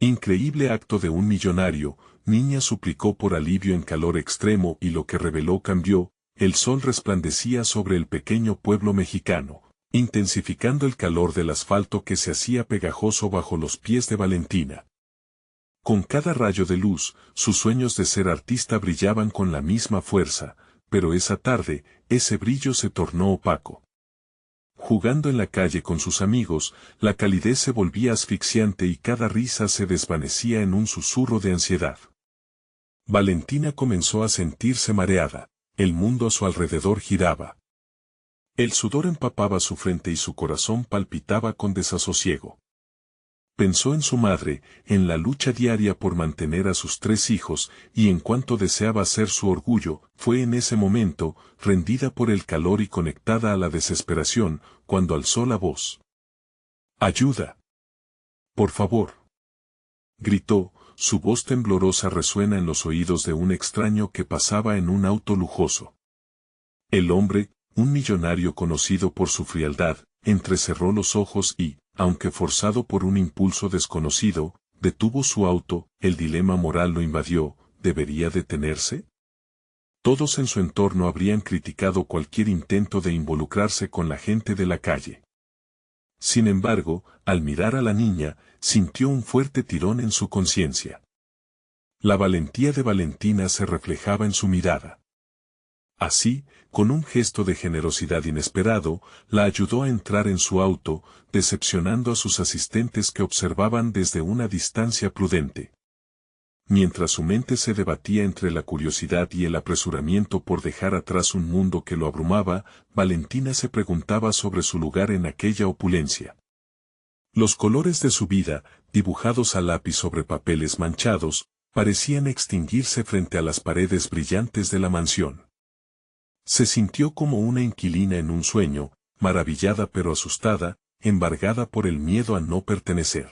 Increíble acto de un millonario, niña suplicó por alivio en calor extremo y lo que reveló cambió, el sol resplandecía sobre el pequeño pueblo mexicano, intensificando el calor del asfalto que se hacía pegajoso bajo los pies de Valentina. Con cada rayo de luz, sus sueños de ser artista brillaban con la misma fuerza, pero esa tarde, ese brillo se tornó opaco. Jugando en la calle con sus amigos, la calidez se volvía asfixiante y cada risa se desvanecía en un susurro de ansiedad. Valentina comenzó a sentirse mareada, el mundo a su alrededor giraba. El sudor empapaba su frente y su corazón palpitaba con desasosiego. Pensó en su madre, en la lucha diaria por mantener a sus 3 hijos, y en cuanto deseaba ser su orgullo, fue en ese momento, rendida por el calor y conectada a la desesperación, cuando alzó la voz. ¡Ayuda! ¡Por favor! Gritó, su voz temblorosa resuena en los oídos de un extraño que pasaba en un auto lujoso. El hombre, un millonario conocido por su frialdad, entrecerró los ojos y, aunque forzado por un impulso desconocido, detuvo su auto, el dilema moral lo invadió, ¿debería detenerse? Todos en su entorno habrían criticado cualquier intento de involucrarse con la gente de la calle. Sin embargo, al mirar a la niña, sintió un fuerte tirón en su conciencia. La valentía de Valentina se reflejaba en su mirada. Así, con un gesto de generosidad inesperado, la ayudó a entrar en su auto, decepcionando a sus asistentes que observaban desde una distancia prudente. Mientras su mente se debatía entre la curiosidad y el apresuramiento por dejar atrás un mundo que lo abrumaba, Valentina se preguntaba sobre su lugar en aquella opulencia. Los colores de su vida, dibujados a lápiz sobre papeles manchados, parecían extinguirse frente a las paredes brillantes de la mansión. Se sintió como una inquilina en un sueño, maravillada pero asustada, embargada por el miedo a no pertenecer.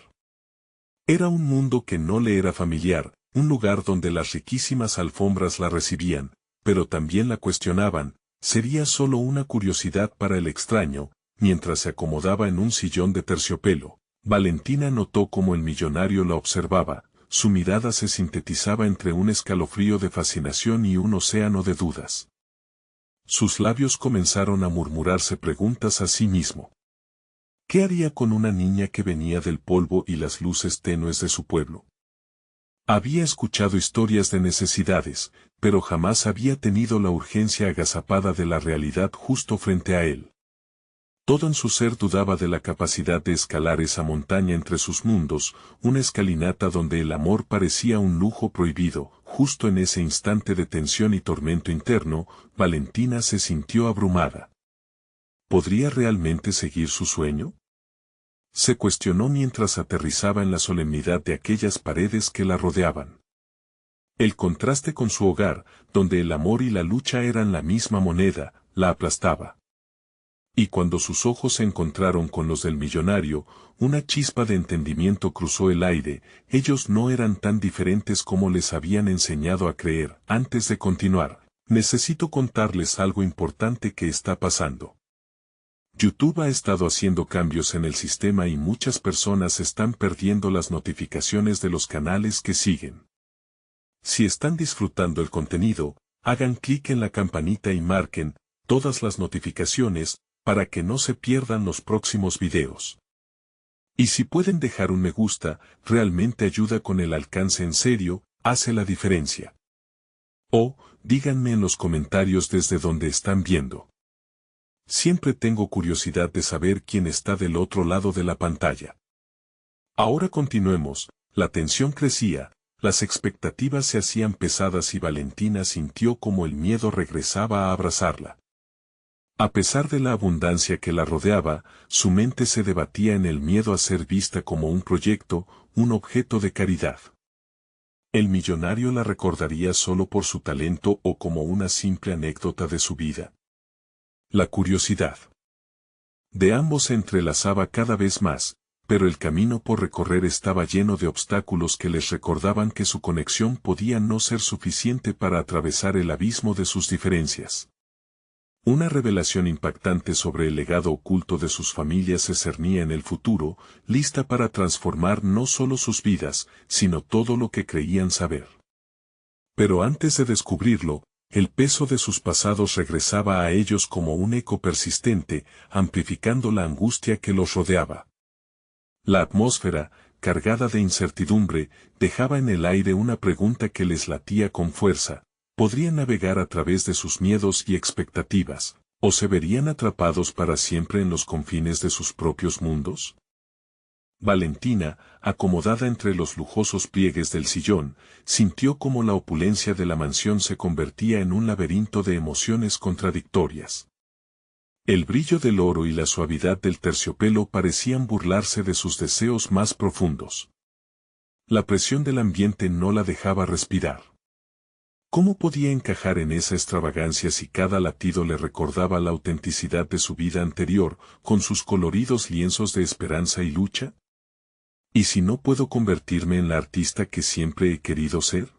Era un mundo que no le era familiar, un lugar donde las riquísimas alfombras la recibían, pero también la cuestionaban, sería solo una curiosidad para el extraño. Mientras se acomodaba en un sillón de terciopelo, Valentina notó cómo el millonario la observaba, su mirada se sintetizaba entre un escalofrío de fascinación y un océano de dudas. Sus labios comenzaron a murmurarse preguntas a sí mismo. ¿Qué haría con una niña que venía del polvo y las luces tenues de su pueblo? Había escuchado historias de necesidades, pero jamás había tenido la urgencia agazapada de la realidad justo frente a él. Todo en su ser dudaba de la capacidad de escalar esa montaña entre sus mundos, una escalinata donde el amor parecía un lujo prohibido. Justo en ese instante de tensión y tormento interno, Valentina se sintió abrumada. ¿Podría realmente seguir su sueño? Se cuestionó mientras aterrizaba en la solemnidad de aquellas paredes que la rodeaban. El contraste con su hogar, donde el amor y la lucha eran la misma moneda, la aplastaba. Y cuando sus ojos se encontraron con los del millonario, una chispa de entendimiento cruzó el aire. Ellos no eran tan diferentes como les habían enseñado a creer. Antes de continuar, necesito contarles algo importante que está pasando. YouTube ha estado haciendo cambios en el sistema y muchas personas están perdiendo las notificaciones de los canales que siguen. Si están disfrutando el contenido, hagan clic en la campanita y marquen todas las notificaciones, para que no se pierdan los próximos videos. Y si pueden dejar un me gusta, realmente ayuda con el alcance en serio, hace la diferencia. O, díganme en los comentarios desde donde están viendo. Siempre tengo curiosidad de saber quién está del otro lado de la pantalla. Ahora continuemos, la tensión crecía, las expectativas se hacían pesadas y Valentina sintió como el miedo regresaba a abrazarla. A pesar de la abundancia que la rodeaba, su mente se debatía en el miedo a ser vista como un proyecto, un objeto de caridad. ¿El millonario la recordaría solo por su talento o como una simple anécdota de su vida? La curiosidad de ambos se entrelazaba cada vez más, pero el camino por recorrer estaba lleno de obstáculos que les recordaban que su conexión podía no ser suficiente para atravesar el abismo de sus diferencias. Una revelación impactante sobre el legado oculto de sus familias se cernía en el futuro, lista para transformar no solo sus vidas, sino todo lo que creían saber. Pero antes de descubrirlo, el peso de sus pasados regresaba a ellos como un eco persistente, amplificando la angustia que los rodeaba. La atmósfera, cargada de incertidumbre, dejaba en el aire una pregunta que les latía con fuerza. ¿Podrían navegar a través de sus miedos y expectativas, o se verían atrapados para siempre en los confines de sus propios mundos? Valentina, acomodada entre los lujosos pliegues del sillón, sintió cómo la opulencia de la mansión se convertía en un laberinto de emociones contradictorias. El brillo del oro y la suavidad del terciopelo parecían burlarse de sus deseos más profundos. La presión del ambiente no la dejaba respirar. ¿Cómo podía encajar en esa extravagancia si cada latido le recordaba la autenticidad de su vida anterior, con sus coloridos lienzos de esperanza y lucha? ¿Y si no puedo convertirme en la artista que siempre he querido ser?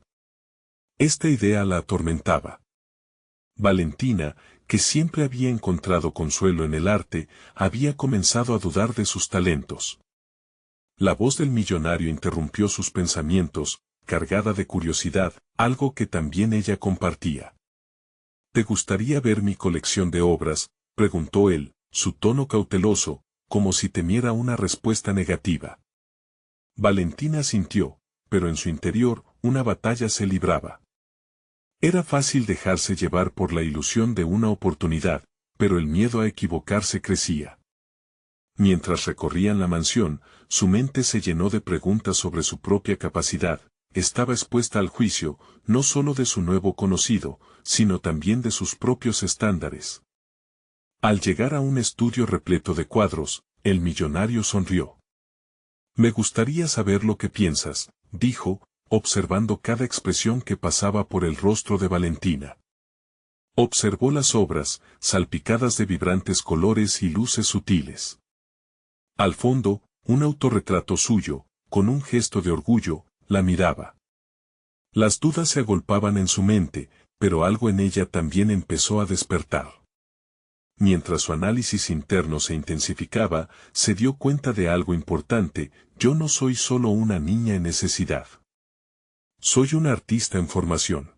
Esta idea la atormentaba. Valentina, que siempre había encontrado consuelo en el arte, había comenzado a dudar de sus talentos. La voz del millonario interrumpió sus pensamientos, cargada de curiosidad, algo que también ella compartía. ¿Te gustaría ver mi colección de obras?, preguntó él, su tono cauteloso, como si temiera una respuesta negativa. Valentina asintió, pero en su interior, una batalla se libraba. Era fácil dejarse llevar por la ilusión de una oportunidad, pero el miedo a equivocarse crecía. Mientras recorrían la mansión, su mente se llenó de preguntas sobre su propia capacidad. Estaba expuesta al juicio, no solo de su nuevo conocido, sino también de sus propios estándares. Al llegar a un estudio repleto de cuadros, el millonario sonrió. Me gustaría saber lo que piensas, dijo, observando cada expresión que pasaba por el rostro de Valentina. Observó las obras, salpicadas de vibrantes colores y luces sutiles. Al fondo, un autorretrato suyo, con un gesto de orgullo, la miraba. Las dudas se agolpaban en su mente, pero algo en ella también empezó a despertar. Mientras su análisis interno se intensificaba, se dio cuenta de algo importante: yo no soy solo una niña en necesidad. Soy una artista en formación.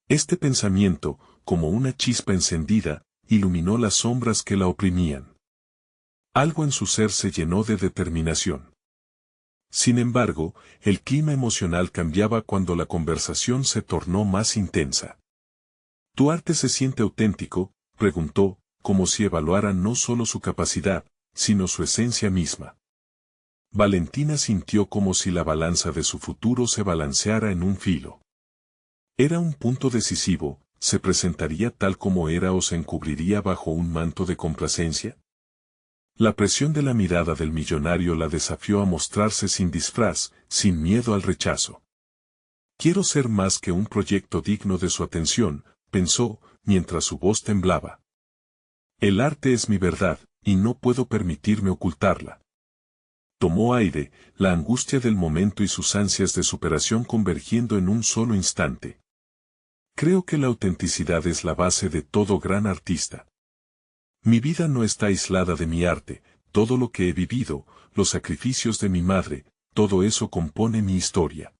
Este pensamiento, como una chispa encendida, iluminó las sombras que la oprimían. Algo en su ser se llenó de determinación. Sin embargo, el clima emocional cambiaba cuando la conversación se tornó más intensa. ¿Tu arte se siente auténtico?, preguntó, como si evaluara no solo su capacidad, sino su esencia misma. Valentina sintió como si la balanza de su futuro se balanceara en un filo. Era un punto decisivo: ¿se presentaría tal como era o se encubriría bajo un manto de complacencia? La presión de la mirada del millonario la desafió a mostrarse sin disfraz, sin miedo al rechazo. Quiero ser más que un proyecto digno de su atención, pensó, mientras su voz temblaba. El arte es mi verdad, y no puedo permitirme ocultarla. Tomó aire, la angustia del momento y sus ansias de superación convergiendo en un solo instante. Creo que la autenticidad es la base de todo gran artista. Mi vida no está aislada de mi arte, todo lo que he vivido, los sacrificios de mi madre, todo eso compone mi historia.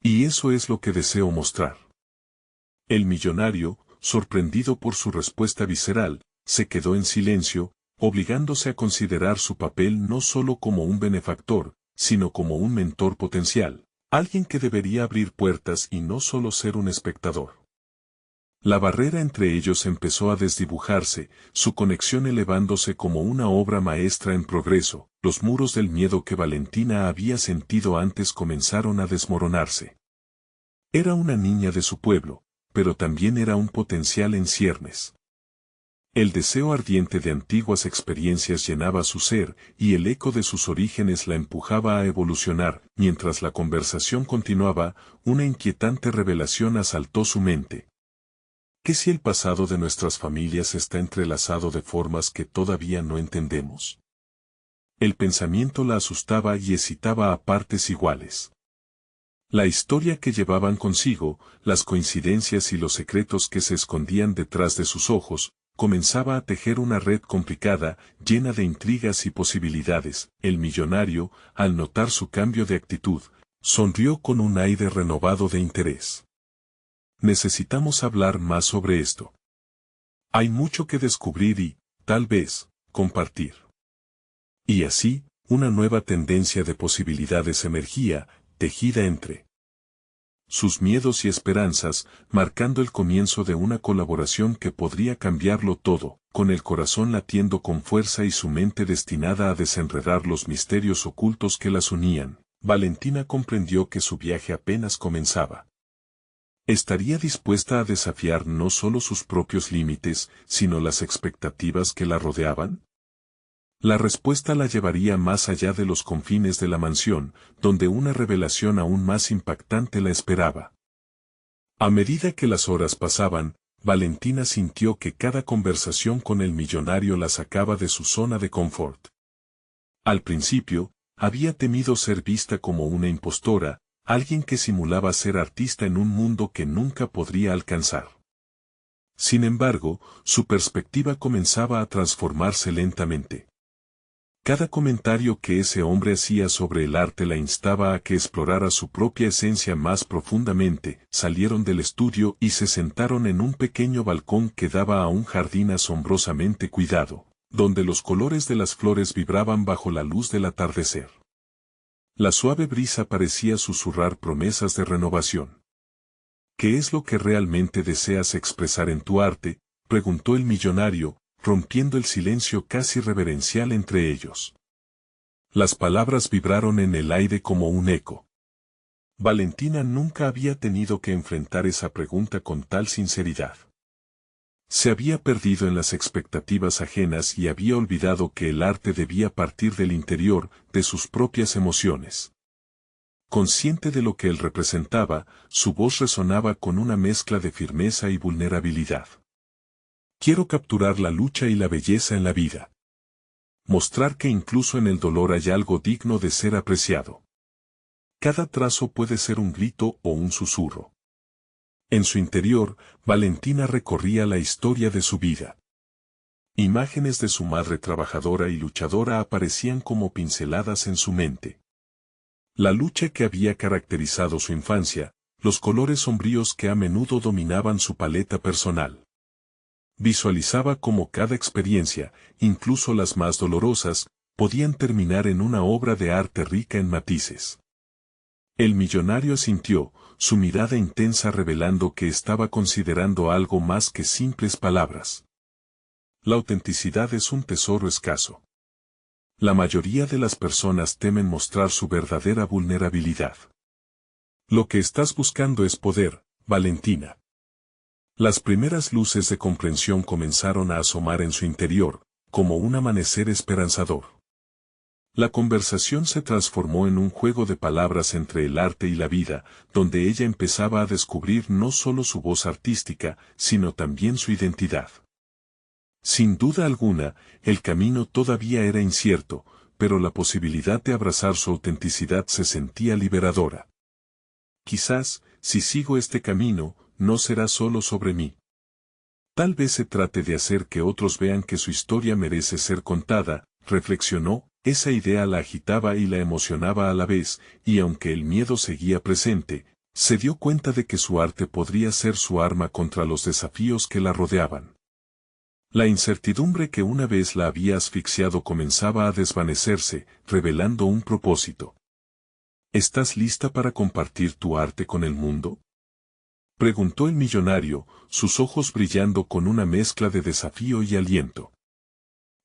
Y eso es lo que deseo mostrar. El millonario, sorprendido por su respuesta visceral, se quedó en silencio, obligándose a considerar su papel no solo como un benefactor, sino como un mentor potencial, alguien que debería abrir puertas y no solo ser un espectador. La barrera entre ellos empezó a desdibujarse, su conexión elevándose como una obra maestra en progreso. Los muros del miedo que Valentina había sentido antes comenzaron a desmoronarse. Era una niña de su pueblo, pero también era un potencial en ciernes. El deseo ardiente de antiguas experiencias llenaba su ser, y el eco de sus orígenes la empujaba a evolucionar. Mientras la conversación continuaba, una inquietante revelación asaltó su mente. ¿Qué si el pasado de nuestras familias está entrelazado de formas que todavía no entendemos? El pensamiento la asustaba y excitaba a partes iguales. La historia que llevaban consigo, las coincidencias y los secretos que se escondían detrás de sus ojos, comenzaba a tejer una red complicada, llena de intrigas y posibilidades. El millonario, al notar su cambio de actitud, sonrió con un aire renovado de interés. Necesitamos hablar más sobre esto. Hay mucho que descubrir y, tal vez, compartir. Y así, una nueva tendencia de posibilidades emergía, tejida entre sus miedos y esperanzas, marcando el comienzo de una colaboración que podría cambiarlo todo, con el corazón latiendo con fuerza y su mente destinada a desenredar los misterios ocultos que las unían. Valentina comprendió que su viaje apenas comenzaba. ¿Estaría dispuesta a desafiar no solo sus propios límites, sino las expectativas que la rodeaban? La respuesta la llevaría más allá de los confines de la mansión, donde una revelación aún más impactante la esperaba. A medida que las horas pasaban, Valentina sintió que cada conversación con el millonario la sacaba de su zona de confort. Al principio, había temido ser vista como una impostora, alguien que simulaba ser artista en un mundo que nunca podría alcanzar. Sin embargo, su perspectiva comenzaba a transformarse lentamente. Cada comentario que ese hombre hacía sobre el arte la instaba a que explorara su propia esencia más profundamente. Salieron del estudio y se sentaron en un pequeño balcón que daba a un jardín asombrosamente cuidado, donde los colores de las flores vibraban bajo la luz del atardecer. La suave brisa parecía susurrar promesas de renovación. ¿Qué es lo que realmente deseas expresar en tu arte?, preguntó el millonario, rompiendo el silencio casi reverencial entre ellos. Las palabras vibraron en el aire como un eco. Valentina nunca había tenido que enfrentar esa pregunta con tal sinceridad. Se había perdido en las expectativas ajenas y había olvidado que el arte debía partir del interior, de sus propias emociones. Consciente de lo que él representaba, su voz resonaba con una mezcla de firmeza y vulnerabilidad. Quiero capturar la lucha y la belleza en la vida. Mostrar que incluso en el dolor hay algo digno de ser apreciado. Cada trazo puede ser un grito o un susurro. En su interior, Valentina recorría la historia de su vida. Imágenes de su madre trabajadora y luchadora aparecían como pinceladas en su mente. La lucha que había caracterizado su infancia, los colores sombríos que a menudo dominaban su paleta personal. Visualizaba cómo cada experiencia, incluso las más dolorosas, podían terminar en una obra de arte rica en matices. El millonario asintió, su mirada intensa revelando que estaba considerando algo más que simples palabras. La autenticidad es un tesoro escaso. La mayoría de las personas temen mostrar su verdadera vulnerabilidad. Lo que estás buscando es poder, Valentina. Las primeras luces de comprensión comenzaron a asomar en su interior, como un amanecer esperanzador. La conversación se transformó en un juego de palabras entre el arte y la vida, donde ella empezaba a descubrir no solo su voz artística, sino también su identidad. Sin duda alguna, el camino todavía era incierto, pero la posibilidad de abrazar su autenticidad se sentía liberadora. Quizás, si sigo este camino, no será solo sobre mí. Tal vez se trate de hacer que otros vean que su historia merece ser contada, reflexionó. Esa idea la agitaba y la emocionaba a la vez, y aunque el miedo seguía presente, se dio cuenta de que su arte podría ser su arma contra los desafíos que la rodeaban. La incertidumbre que una vez la había asfixiado comenzaba a desvanecerse, revelando un propósito. ¿Estás lista para compartir tu arte con el mundo?, preguntó el millonario, sus ojos brillando con una mezcla de desafío y aliento.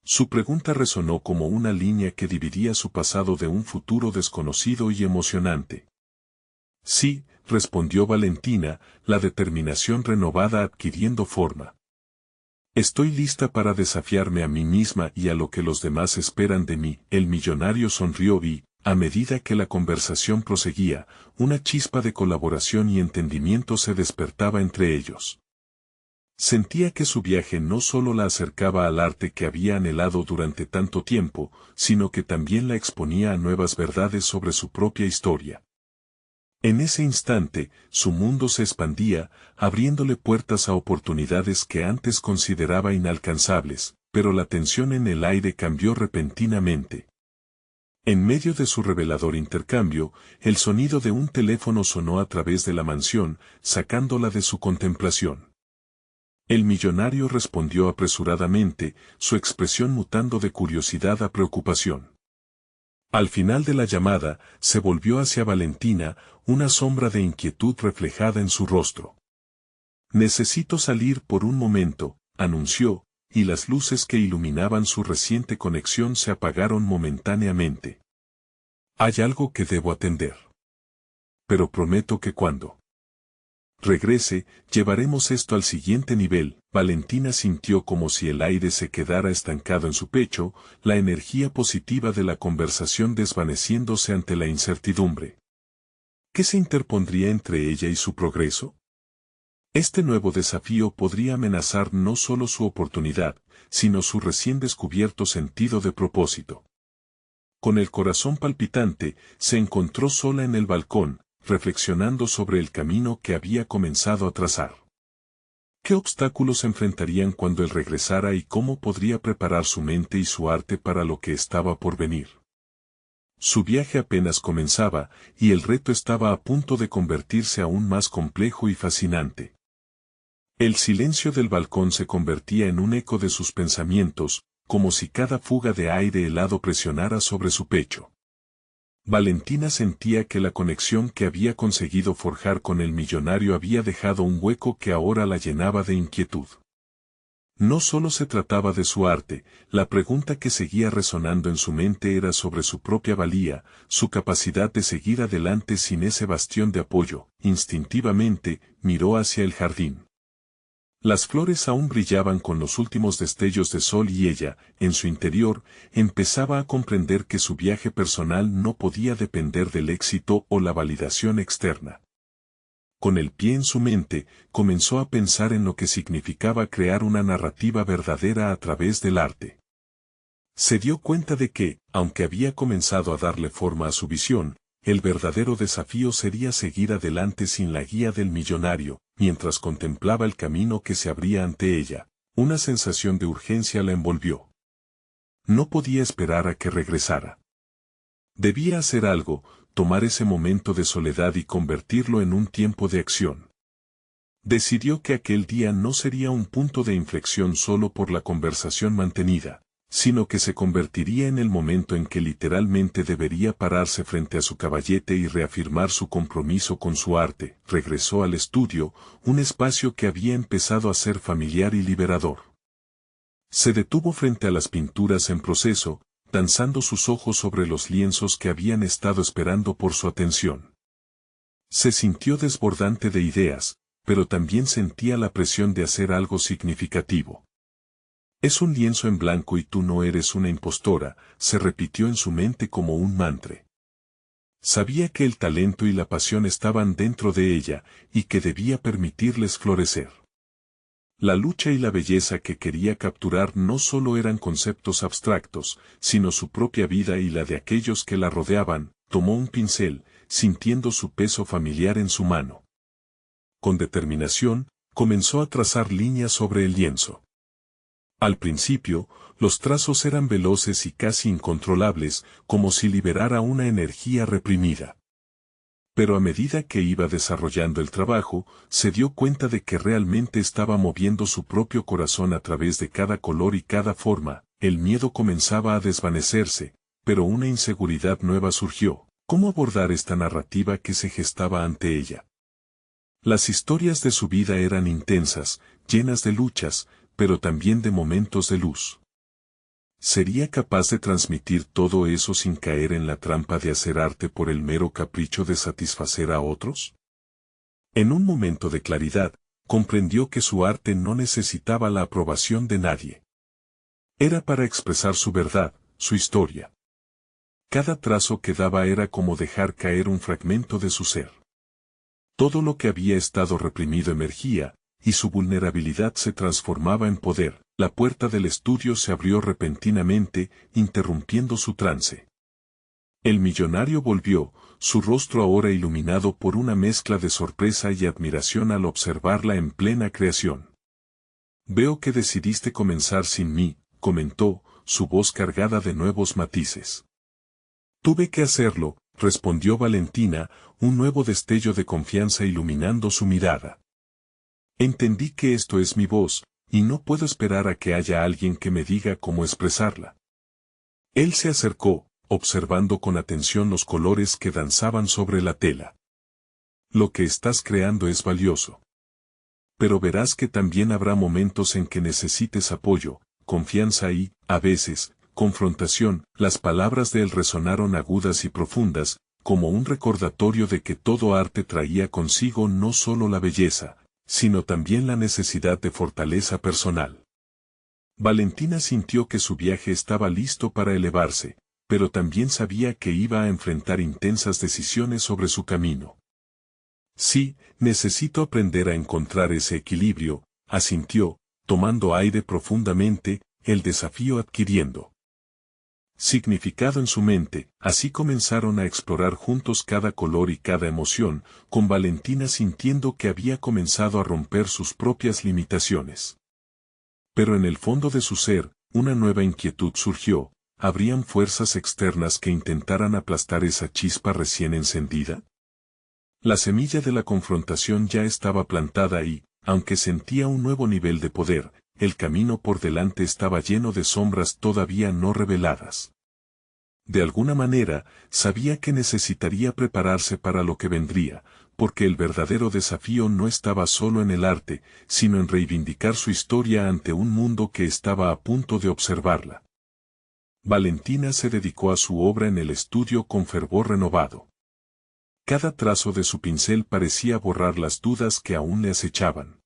Su pregunta resonó como una línea que dividía su pasado de un futuro desconocido y emocionante. Sí, respondió Valentina, la determinación renovada adquiriendo forma. Estoy lista para desafiarme a mí misma y a lo que los demás esperan de mí. El millonario sonrió y, a medida que la conversación proseguía, una chispa de colaboración y entendimiento se despertaba entre ellos. Sentía que su viaje no solo la acercaba al arte que había anhelado durante tanto tiempo, sino que también la exponía a nuevas verdades sobre su propia historia. En ese instante, su mundo se expandía, abriéndole puertas a oportunidades que antes consideraba inalcanzables, pero la tensión en el aire cambió repentinamente. En medio de su revelador intercambio, el sonido de un teléfono sonó a través de la mansión, sacándola de su contemplación. El millonario respondió apresuradamente, su expresión mutando de curiosidad a preocupación. Al final de la llamada, se volvió hacia Valentina, una sombra de inquietud reflejada en su rostro. «Necesito salir por un momento», anunció, y las luces que iluminaban su reciente conexión se apagaron momentáneamente. «Hay algo que debo atender. Pero prometo que cuando regrese, llevaremos esto al siguiente nivel». Valentina sintió como si el aire se quedara estancado en su pecho, la energía positiva de la conversación desvaneciéndose ante la incertidumbre. ¿Qué se interpondría entre ella y su progreso? Este nuevo desafío podría amenazar no solo su oportunidad, sino su recién descubierto sentido de propósito. Con el corazón palpitante, se encontró sola en el balcón, reflexionando sobre el camino que había comenzado a trazar. ¿Qué obstáculos se enfrentarían cuando él regresara y cómo podría preparar su mente y su arte para lo que estaba por venir? Su viaje apenas comenzaba, y el reto estaba a punto de convertirse aún más complejo y fascinante. El silencio del balcón se convertía en un eco de sus pensamientos, como si cada fuga de aire helado presionara sobre su pecho. Valentina sentía que la conexión que había conseguido forjar con el millonario había dejado un hueco que ahora la llenaba de inquietud. No solo se trataba de su arte, la pregunta que seguía resonando en su mente era sobre su propia valía, su capacidad de seguir adelante sin ese bastión de apoyo. Instintivamente, miró hacia el jardín. Las flores aún brillaban con los últimos destellos de sol y ella, en su interior, empezaba a comprender que su viaje personal no podía depender del éxito o la validación externa. Con el pie en su mente, comenzó a pensar en lo que significaba crear una narrativa verdadera a través del arte. Se dio cuenta de que, aunque había comenzado a darle forma a su visión, el verdadero desafío sería seguir adelante sin la guía del millonario. Mientras contemplaba el camino que se abría ante ella, una sensación de urgencia la envolvió. No podía esperar a que regresara. Debía hacer algo, tomar ese momento de soledad y convertirlo en un tiempo de acción. Decidió que aquel día no sería un punto de inflexión solo por la conversación mantenida, sino que se convertiría en el momento en que literalmente debería pararse frente a su caballete y reafirmar su compromiso con su arte. Regresó al estudio, un espacio que había empezado a ser familiar y liberador. Se detuvo frente a las pinturas en proceso, danzando sus ojos sobre los lienzos que habían estado esperando por su atención. Se sintió desbordante de ideas, pero también sentía la presión de hacer algo significativo. «Es un lienzo en blanco y tú no eres una impostora», se repitió en su mente como un mantra. Sabía que el talento y la pasión estaban dentro de ella, y que debía permitirles florecer. La lucha y la belleza que quería capturar no solo eran conceptos abstractos, sino su propia vida y la de aquellos que la rodeaban. Tomó un pincel, sintiendo su peso familiar en su mano. Con determinación, comenzó a trazar líneas sobre el lienzo. Al principio, los trazos eran veloces y casi incontrolables, como si liberara una energía reprimida. Pero a medida que iba desarrollando el trabajo, se dio cuenta de que realmente estaba moviendo su propio corazón a través de cada color y cada forma. El miedo comenzaba a desvanecerse, pero una inseguridad nueva surgió. ¿Cómo abordar esta narrativa que se gestaba ante ella? Las historias de su vida eran intensas, llenas de luchas, pero también de momentos de luz. ¿Sería capaz de transmitir todo eso sin caer en la trampa de hacer arte por el mero capricho de satisfacer a otros? En un momento de claridad, comprendió que su arte no necesitaba la aprobación de nadie. Era para expresar su verdad, su historia. Cada trazo que daba era como dejar caer un fragmento de su ser. Todo lo que había estado reprimido emergía, y su vulnerabilidad se transformaba en poder. La puerta del estudio se abrió repentinamente, interrumpiendo su trance. El millonario volvió, su rostro ahora iluminado por una mezcla de sorpresa y admiración al observarla en plena creación. Veo que decidiste comenzar sin mí, comentó, su voz cargada de nuevos matices. Tuve que hacerlo, respondió Valentina, un nuevo destello de confianza iluminando su mirada. Entendí que esto es mi voz, y no puedo esperar a que haya alguien que me diga cómo expresarla. Él se acercó, observando con atención los colores que danzaban sobre la tela. Lo que estás creando es valioso. Pero verás que también habrá momentos en que necesites apoyo, confianza y, a veces, confrontación. Las palabras de él resonaron agudas y profundas, como un recordatorio de que todo arte traía consigo no solo la belleza, sino también la necesidad de fortaleza personal. Valentina sintió que su viaje estaba listo para elevarse, pero también sabía que iba a enfrentar intensas decisiones sobre su camino. Sí, necesito aprender a encontrar ese equilibrio, asintió, tomando aire profundamente, el desafío adquiriendo significado en su mente. Así comenzaron a explorar juntos cada color y cada emoción, con Valentina sintiendo que había comenzado a romper sus propias limitaciones. Pero en el fondo de su ser, una nueva inquietud surgió. ¿Habrían fuerzas externas que intentaran aplastar esa chispa recién encendida? La semilla de la confrontación ya estaba plantada y, aunque sentía un nuevo nivel de poder, el camino por delante estaba lleno de sombras todavía no reveladas. De alguna manera, sabía que necesitaría prepararse para lo que vendría, porque el verdadero desafío no estaba solo en el arte, sino en reivindicar su historia ante un mundo que estaba a punto de observarla. Valentina se dedicó a su obra en el estudio con fervor renovado. Cada trazo de su pincel parecía borrar las dudas que aún le acechaban.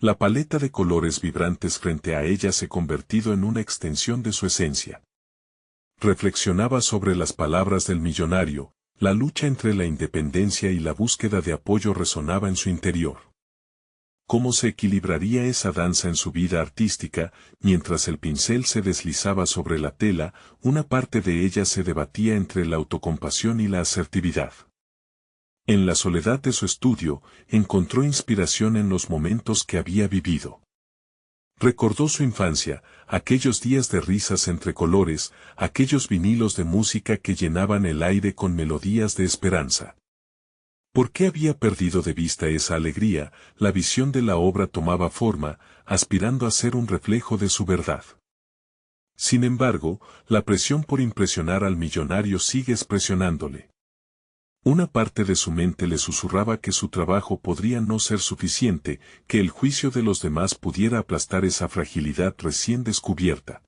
La paleta de colores vibrantes frente a ella se convertido en una extensión de su esencia. Reflexionaba sobre las palabras del millonario, la lucha entre la independencia y la búsqueda de apoyo resonaba en su interior. ¿Cómo se equilibraría esa danza en su vida artística? Mientras el pincel se deslizaba sobre la tela, una parte de ella se debatía entre la autocompasión y la asertividad. En la soledad de su estudio, encontró inspiración en los momentos que había vivido. Recordó su infancia, aquellos días de risas entre colores, aquellos vinilos de música que llenaban el aire con melodías de esperanza. ¿Por qué había perdido de vista esa alegría? La visión de la obra tomaba forma, aspirando a ser un reflejo de su verdad. Sin embargo, la presión por impresionar al millonario sigue presionándole. Una parte de su mente le susurraba que su trabajo podría no ser suficiente, que el juicio de los demás pudiera aplastar esa fragilidad recién descubierta.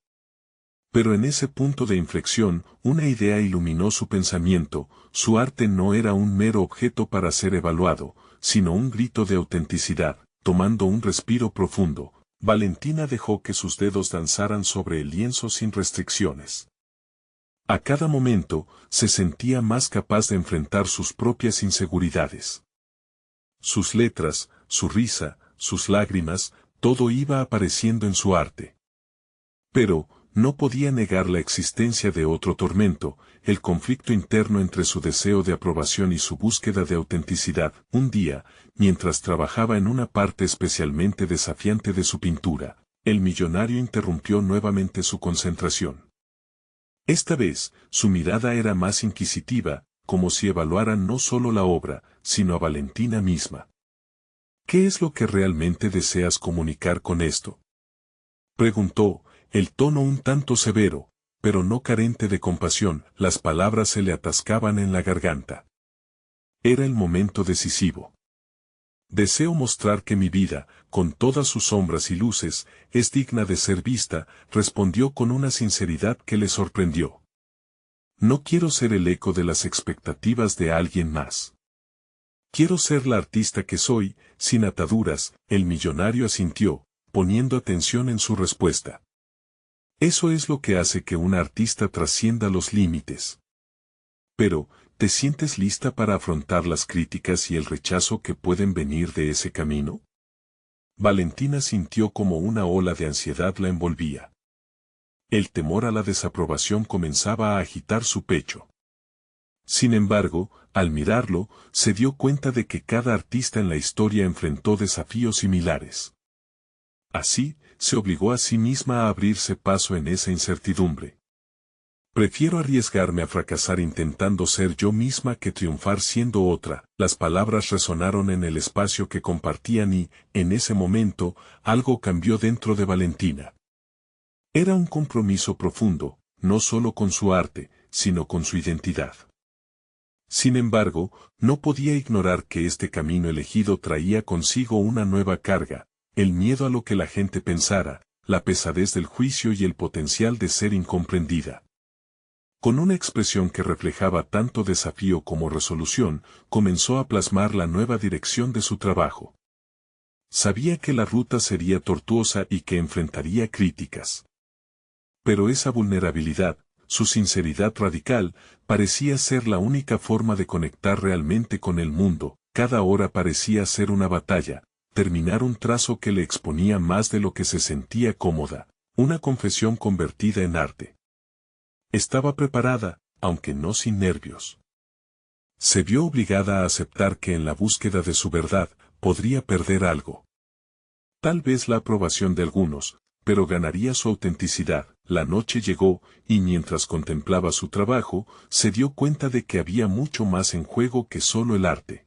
Pero en ese punto de inflexión, una idea iluminó su pensamiento: su arte no era un mero objeto para ser evaluado, sino un grito de autenticidad. Tomando un respiro profundo, Valentina dejó que sus dedos danzaran sobre el lienzo sin restricciones. A cada momento, se sentía más capaz de enfrentar sus propias inseguridades. Sus letras, su risa, sus lágrimas, todo iba apareciendo en su arte. Pero, no podía negar la existencia de otro tormento, el conflicto interno entre su deseo de aprobación y su búsqueda de autenticidad. Un día, mientras trabajaba en una parte especialmente desafiante de su pintura, el millonario interrumpió nuevamente su concentración. Esta vez, su mirada era más inquisitiva, como si evaluara no solo la obra, sino a Valentina misma. ¿Qué es lo que realmente deseas comunicar con esto?, preguntó, el tono un tanto severo, pero no carente de compasión. Las palabras se le atascaban en la garganta. Era el momento decisivo. Deseo mostrar que mi vida, con todas sus sombras y luces, es digna de ser vista, respondió con una sinceridad que le sorprendió. No quiero ser el eco de las expectativas de alguien más. Quiero ser la artista que soy, sin ataduras. El millonario asintió, poniendo atención en su respuesta. Eso es lo que hace que una artista trascienda los límites. Pero, ¿te sientes lista para afrontar las críticas y el rechazo que pueden venir de ese camino? Valentina sintió como una ola de ansiedad la envolvía. El temor a la desaprobación comenzaba a agitar su pecho. Sin embargo, al mirarlo, se dio cuenta de que cada artista en la historia enfrentó desafíos similares. Así, se obligó a sí misma a abrirse paso en esa incertidumbre. Prefiero arriesgarme a fracasar intentando ser yo misma que triunfar siendo otra. Las palabras resonaron en el espacio que compartían y, en ese momento, algo cambió dentro de Valentina. Era un compromiso profundo, no solo con su arte, sino con su identidad. Sin embargo, no podía ignorar que este camino elegido traía consigo una nueva carga, el miedo a lo que la gente pensara, la pesadez del juicio y el potencial de ser incomprendida. Con una expresión que reflejaba tanto desafío como resolución, comenzó a plasmar la nueva dirección de su trabajo. Sabía que la ruta sería tortuosa y que enfrentaría críticas. Pero esa vulnerabilidad, su sinceridad radical, parecía ser la única forma de conectar realmente con el mundo. Cada hora parecía ser una batalla, terminar un trazo que le exponía más de lo que se sentía cómoda, una confesión convertida en arte. Estaba preparada, aunque no sin nervios. Se vio obligada a aceptar que en la búsqueda de su verdad, podría perder algo. Tal vez la aprobación de algunos, pero ganaría su autenticidad. La noche llegó, y mientras contemplaba su trabajo, se dio cuenta de que había mucho más en juego que solo el arte.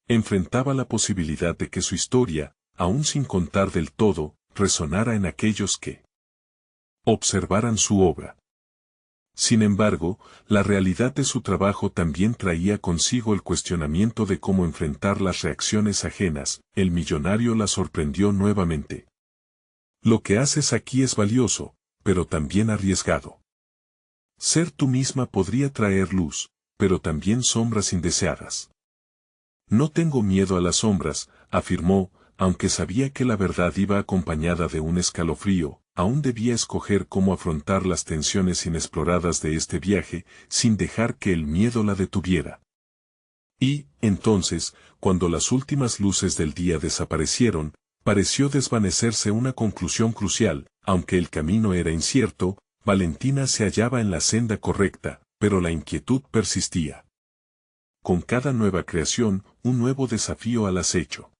Enfrentaba la posibilidad de que su historia, aún sin contar del todo, resonara en aquellos que observaran su obra. Sin embargo, la realidad de su trabajo también traía consigo el cuestionamiento de cómo enfrentar las reacciones ajenas. El millonario la sorprendió nuevamente. Lo que haces aquí es valioso, pero también arriesgado. Ser tú misma podría traer luz, pero también sombras indeseadas. No tengo miedo a las sombras, afirmó, aunque sabía que la verdad iba acompañada de un escalofrío. Aún debía escoger cómo afrontar las tensiones inexploradas de este viaje, sin dejar que el miedo la detuviera. Y, entonces, cuando las últimas luces del día desaparecieron, pareció desvanecerse una conclusión crucial. Aunque el camino era incierto, Valentina se hallaba en la senda correcta, pero la inquietud persistía. Con cada nueva creación, un nuevo desafío al acecho.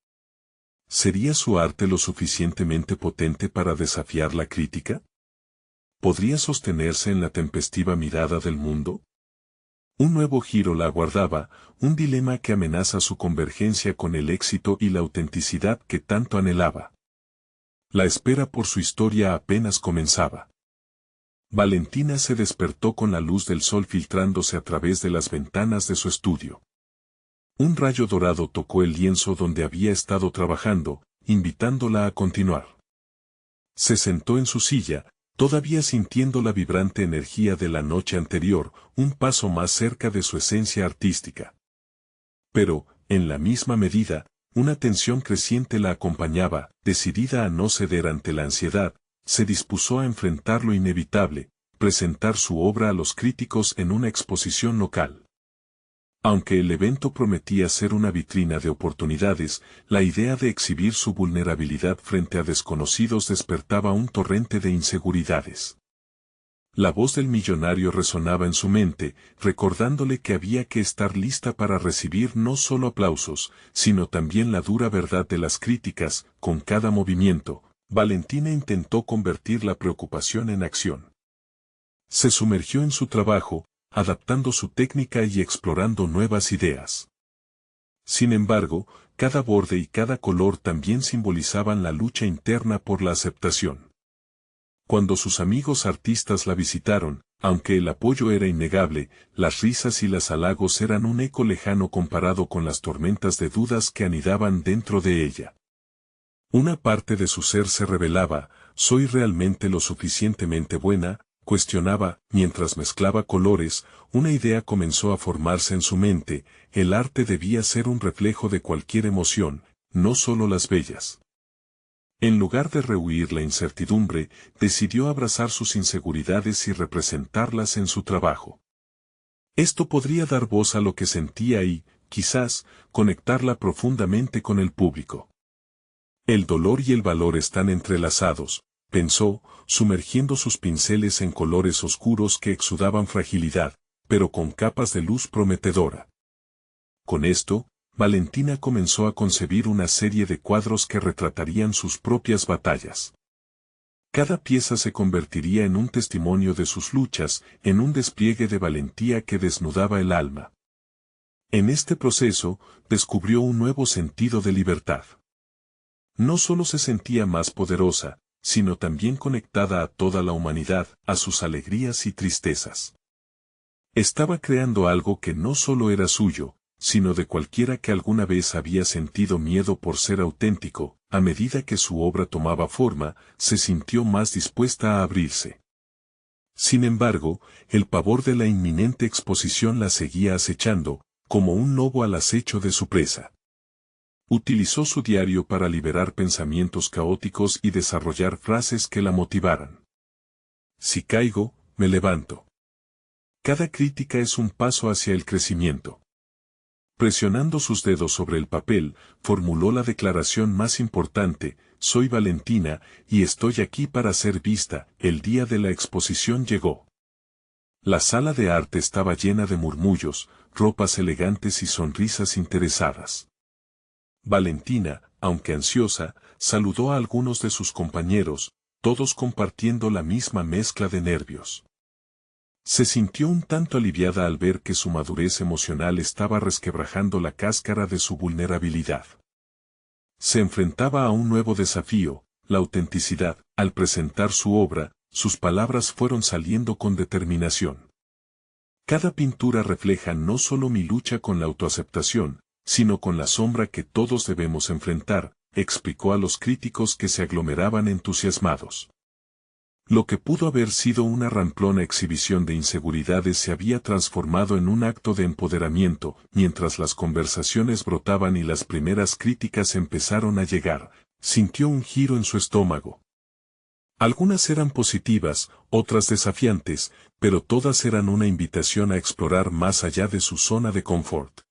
¿Sería su arte lo suficientemente potente para desafiar la crítica? ¿Podría sostenerse en la tempestiva mirada del mundo? Un nuevo giro la aguardaba, un dilema que amenaza su convergencia con el éxito y la autenticidad que tanto anhelaba. La espera por su historia apenas comenzaba. Valentina se despertó con la luz del sol filtrándose a través de las ventanas de su estudio. Un rayo dorado tocó el lienzo donde había estado trabajando, invitándola a continuar. Se sentó en su silla, todavía sintiendo la vibrante energía de la noche anterior, un paso más cerca de su esencia artística. Pero, en la misma medida, una tensión creciente la acompañaba. Decidida a no ceder ante la ansiedad, se dispuso a enfrentar lo inevitable, presentar su obra a los críticos en una exposición local. Aunque el evento prometía ser una vitrina de oportunidades, la idea de exhibir su vulnerabilidad frente a desconocidos despertaba un torrente de inseguridades. La voz del millonario resonaba en su mente, recordándole que había que estar lista para recibir no solo aplausos, sino también la dura verdad de las críticas. Con cada movimiento, Valentina intentó convertir la preocupación en acción. Se sumergió en su trabajo, adaptando su técnica y explorando nuevas ideas. Sin embargo, cada borde y cada color también simbolizaban la lucha interna por la aceptación. Cuando sus amigos artistas la visitaron, aunque el apoyo era innegable, las risas y los halagos eran un eco lejano comparado con las tormentas de dudas que anidaban dentro de ella. Una parte de su ser se rebelaba: ¿soy realmente lo suficientemente buena?, cuestionaba. Mientras mezclaba colores, una idea comenzó a formarse en su mente: el arte debía ser un reflejo de cualquier emoción, no solo las bellas. En lugar de rehuir la incertidumbre, decidió abrazar sus inseguridades y representarlas en su trabajo. Esto podría dar voz a lo que sentía y, quizás, conectarla profundamente con el público. El dolor y el valor están entrelazados, pensó, sumergiendo sus pinceles en colores oscuros que exudaban fragilidad. pero con capas de luz prometedora. Con esto, Valentina comenzó a concebir una serie de cuadros que retratarían sus propias batallas. Cada pieza se convertiría en un testimonio de sus luchas, en un despliegue de valentía que desnudaba el alma. En este proceso, descubrió un nuevo sentido de libertad. No solo se sentía más poderosa, sino también conectada a toda la humanidad, a sus alegrías y tristezas. Estaba creando algo que no solo era suyo, sino de cualquiera que alguna vez había sentido miedo por ser auténtico. A medida que su obra tomaba forma, se sintió más dispuesta a abrirse. Sin embargo, el pavor de la inminente exposición la seguía acechando, como un lobo al acecho de su presa. Utilizó su diario para liberar pensamientos caóticos y desarrollar frases que la motivaran. Si caigo, me levanto. Cada crítica es un paso hacia el crecimiento. Presionando sus dedos sobre el papel, formuló la declaración más importante: soy Valentina, y estoy aquí para ser vista. El día de la exposición llegó. La sala de arte estaba llena de murmullos, ropas elegantes y sonrisas interesadas. Valentina, aunque ansiosa, saludó a algunos de sus compañeros, todos compartiendo la misma mezcla de nervios. Se sintió un tanto aliviada al ver que su madurez emocional estaba resquebrajando la cáscara de su vulnerabilidad. Se enfrentaba a un nuevo desafío, la autenticidad. Al presentar su obra, sus palabras fueron saliendo con determinación. Cada pintura refleja no solo mi lucha con la autoaceptación, sino con la sombra que todos debemos enfrentar, explicó a los críticos que se aglomeraban entusiasmados. Lo que pudo haber sido una ramplona exhibición de inseguridades se había transformado en un acto de empoderamiento. Mientras las conversaciones brotaban y las primeras críticas empezaron a llegar, sintió un giro en su estómago. Algunas eran positivas, otras desafiantes, pero todas eran una invitación a explorar más allá de su zona de confort.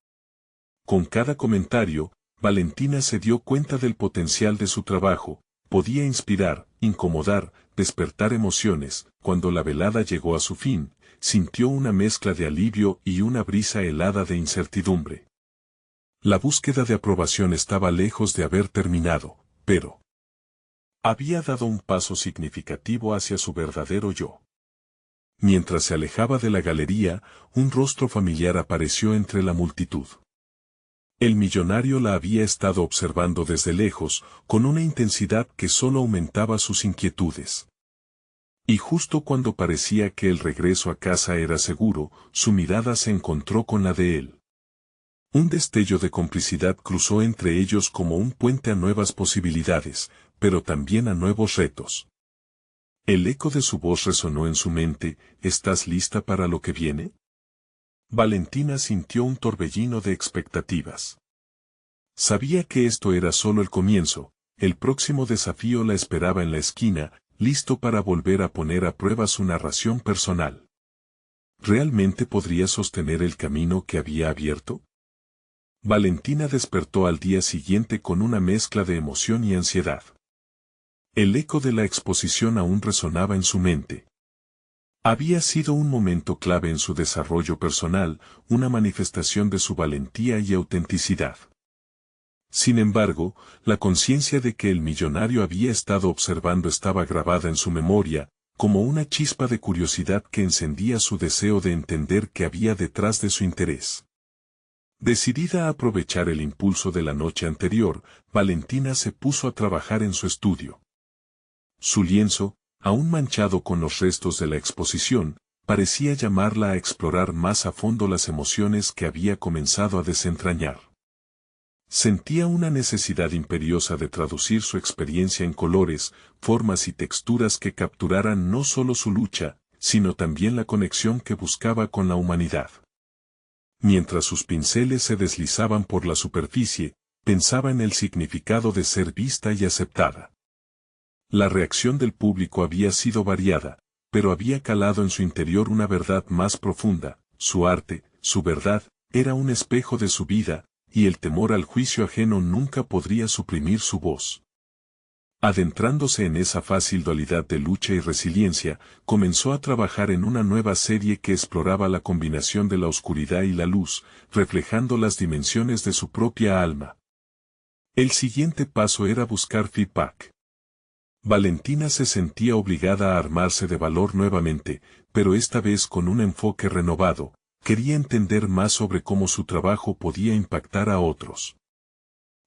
Con cada comentario, Valentina se dio cuenta del potencial de su trabajo. Podía inspirar, incomodar, despertar emociones. Cuando la velada llegó a su fin, sintió una mezcla de alivio y una brisa helada de incertidumbre. La búsqueda de aprobación estaba lejos de haber terminado, pero había dado un paso significativo hacia su verdadero yo. Mientras se alejaba de la galería, un rostro familiar apareció entre la multitud. El millonario la había estado observando desde lejos, con una intensidad que solo aumentaba sus inquietudes. Y justo cuando parecía que el regreso a casa era seguro, su mirada se encontró con la de él. Un destello de complicidad cruzó entre ellos como un puente a nuevas posibilidades, pero también a nuevos retos. El eco de su voz resonó en su mente: ¿estás lista para lo que viene? Valentina sintió un torbellino de expectativas. Sabía que esto era solo el comienzo. El próximo desafío la esperaba en la esquina, listo para volver a poner a prueba su narración personal. ¿Realmente podría sostener el camino que había abierto? Valentina despertó al día siguiente con una mezcla de emoción y ansiedad. El eco de la exposición aún resonaba en su mente. Había sido un momento clave en su desarrollo personal, una manifestación de su valentía y autenticidad. Sin embargo, la conciencia de que el millonario había estado observando estaba grabada en su memoria, como una chispa de curiosidad que encendía su deseo de entender qué había detrás de su interés. Decidida a aprovechar el impulso de la noche anterior, Valentina se puso a trabajar en su estudio. Su lienzo, aún manchado con los restos de la exposición, parecía llamarla a explorar más a fondo las emociones que había comenzado a desentrañar. Sentía una necesidad imperiosa de traducir su experiencia en colores, formas y texturas que capturaran no solo su lucha, sino también la conexión que buscaba con la humanidad. Mientras sus pinceles se deslizaban por la superficie, pensaba en el significado de ser vista y aceptada. La reacción del público había sido variada, pero había calado en su interior una verdad más profunda: su arte, su verdad, era un espejo de su vida, y el temor al juicio ajeno nunca podría suprimir su voz. Adentrándose en esa fácil dualidad de lucha y resiliencia, comenzó a trabajar en una nueva serie que exploraba la combinación de la oscuridad y la luz, reflejando las dimensiones de su propia alma. El siguiente paso era buscar feedback. Valentina se sentía obligada a armarse de valor nuevamente, pero esta vez con un enfoque renovado. Quería entender más sobre cómo su trabajo podía impactar a otros.